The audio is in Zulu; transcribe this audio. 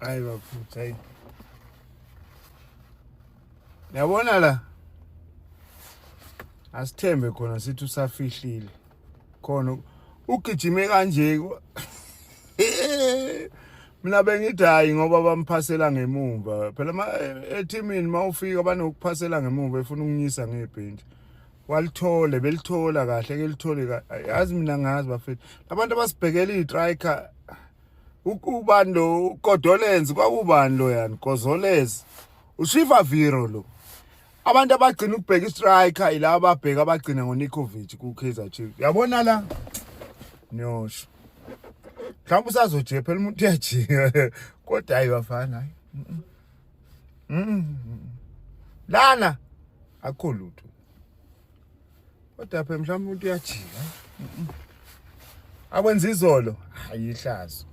hayi bafuthu hayi yabona la asithembe khona sithi usafihlile khona ugijime kanje mina bengithi hayi ngoba bamphasela ngemuva phela ethimini mawufika banokuphasela ngemuva efuna ukunyisa ngebhenji walithole belithola kahle ke lithole yazi mina ngazi bafethu abantu abasibhekela istriker ubani lo uGodolenzi kwakubani lo yani Gozolez uShiva Viro lo abantu abagcina ukubheka istriker yilabo ababheka abagcina ngoNikovic kuKaizer Chiefs yabona la nyosho mhlawumbe usazoje phela umuntu uyajika kodwa hayi bafana hayi lana akho lutho kodwa phela mhlawumbe umuntu uyajika akwenza izolo hayi ihlazo